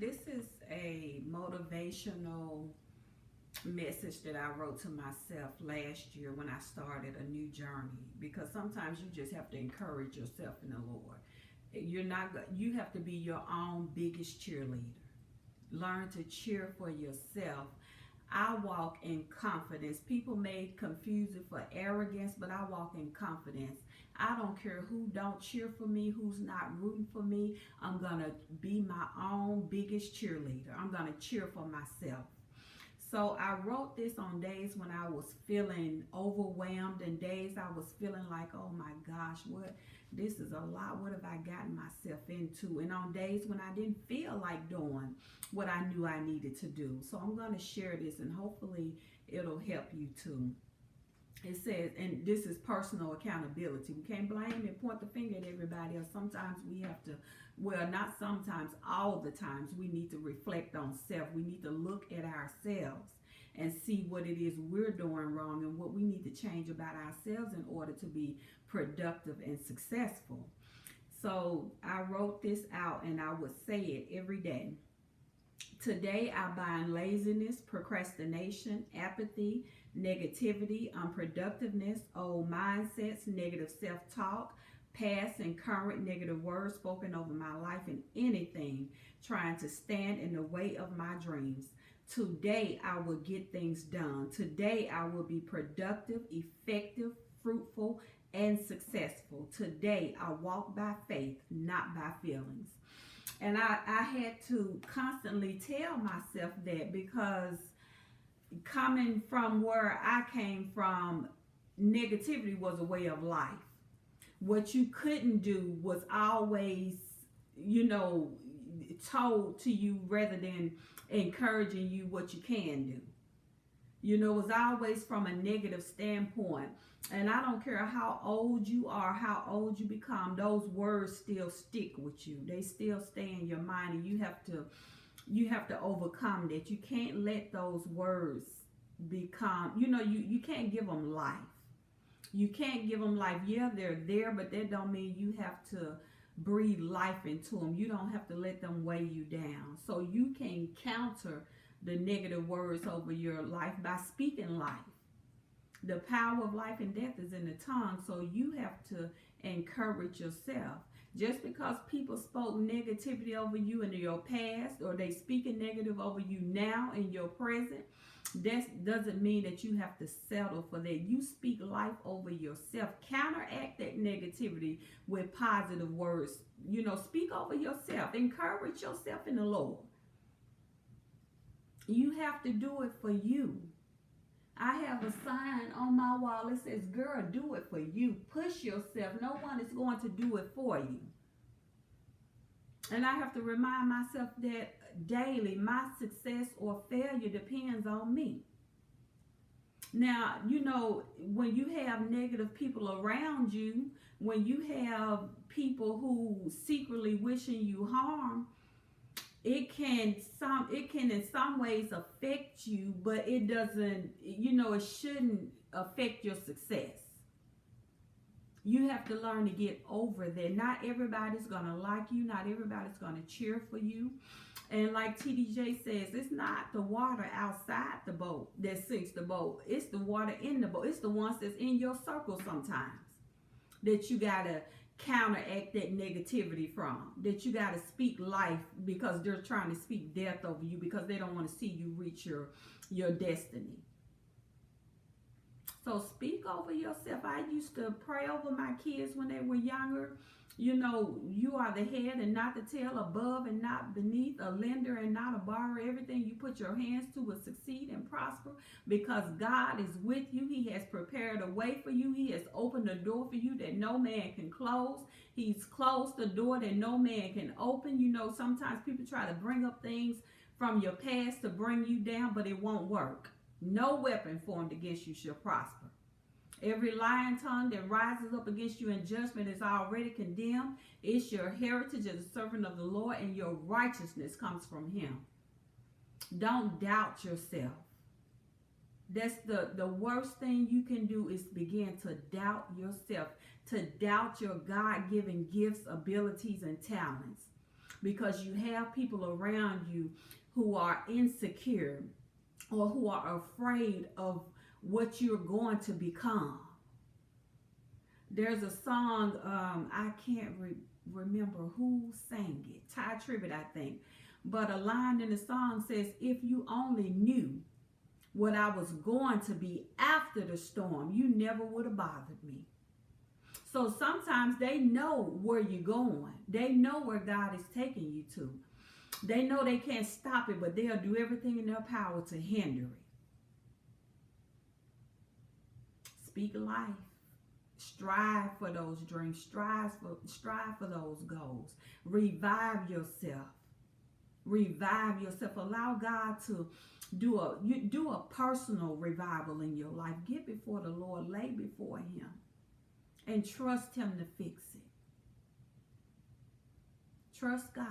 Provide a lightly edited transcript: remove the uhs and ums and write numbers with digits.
This is a motivational message that I wrote to myself last year when I started a new journey, because sometimes you just have to encourage yourself in the Lord. You have to be your own biggest cheerleader. Learn to cheer for yourself. I walk in confidence. People may confuse it for arrogance, but I walk in confidence. I don't care who don't cheer for me, who's not rooting for me. I'm going to be my own biggest cheerleader. I'm going to cheer for myself. So I wrote this on days when I was feeling overwhelmed, and days I was feeling like, oh my gosh, what this is a lot. What have I gotten myself into? And on days when I didn't feel like doing what I knew I needed to do. So I'm going to share this, and hopefully it'll help you too. It says, and this is personal accountability. We can't blame and point the finger at everybody else. Sometimes we have to, well, not sometimes, all the times, we need to reflect on self. We need to look at ourselves and see what it is we're doing wrong and what we need to change about ourselves in order to be productive and successful. So I wrote this out, and I would say it every day. Today, I bind laziness, procrastination, apathy, negativity, unproductiveness, old mindsets, negative self-talk, past and current negative words spoken over my life, and anything trying to stand in the way of my dreams. Today, I will get things done. Today, I will be productive, effective, fruitful, and successful. Today, I walk by faith, not by feelings. And I had to constantly tell myself that, because coming from where I came from, negativity was a way of life. What you couldn't do was always, you know, told to you rather than encouraging you what you can do. You know, it was always from a negative standpoint. And I don't care how old you are, how old you become, those words still stick with you. They still stay in your mind, and you have to overcome that. You can't let those words become, you can't give them life. You can't give them life. Yeah, they're there, but that don't mean you have to breathe life into them. You don't have to let them weigh you down. So you can counter the negative words over your life by speaking life. The power of life and death is in the tongue, so you have to encourage yourself. Just because people spoke negativity over you in your past, or they speaking negative over you now in your present, that doesn't mean that you have to settle for that. You speak life over yourself. Counteract that negativity with positive words. Speak over yourself. Encourage yourself in the Lord. You have to do it for you. I have a sign on my wall that says, girl, do it for you. Push yourself. No one is going to do it for you. And I have to remind myself that daily, my success or failure depends on me. Now, when you have negative people around you, when you have people who secretly wishing you harm, it can in some ways affect you, but it doesn't, it shouldn't affect your success. You have to learn to get over that. Not everybody's going to like you. Not everybody's going to cheer for you. And like TDJ says, it's not the water outside the boat that sinks the boat. It's the water in the boat. It's the ones that's in your circle sometimes that you got to counteract that negativity from, that you got to speak life, because they're trying to speak death over you because they don't want to see you reach your destiny. So speak over yourself. I used to pray over my kids when they were younger. You are the head and not the tail, above and not beneath, a lender and not a borrower. Everything you put your hands to will succeed and prosper, because God is with you. He has prepared a way for you. He has opened a door for you that no man can close. He's closed the door that no man can open. Sometimes people try to bring up things from your past to bring you down, but it won't work. No weapon formed against you shall prosper. Every lying tongue that rises up against you in judgment is already condemned. It's your heritage as a servant of the Lord, and your righteousness comes from him. Don't doubt yourself. That's the worst thing you can do, is begin to doubt yourself, to doubt your God-given gifts, abilities, and talents. because you have people around you who are insecure or who are afraid of what you're going to become. There's a song, I can't remember who sang it, Ty Tribbett, I think. But a line in the song says, if you only knew what I was going to be after the storm, you never would have bothered me. So sometimes they know where you're going. They know where God is taking you to. They know they can't stop it, but they'll do everything in their power to hinder it. Speak life. Strive for those dreams. Strive for those goals. Revive yourself. Revive yourself. Allow God to do a personal revival in your life. Get before the Lord. Lay before Him. And trust Him to fix it. Trust God.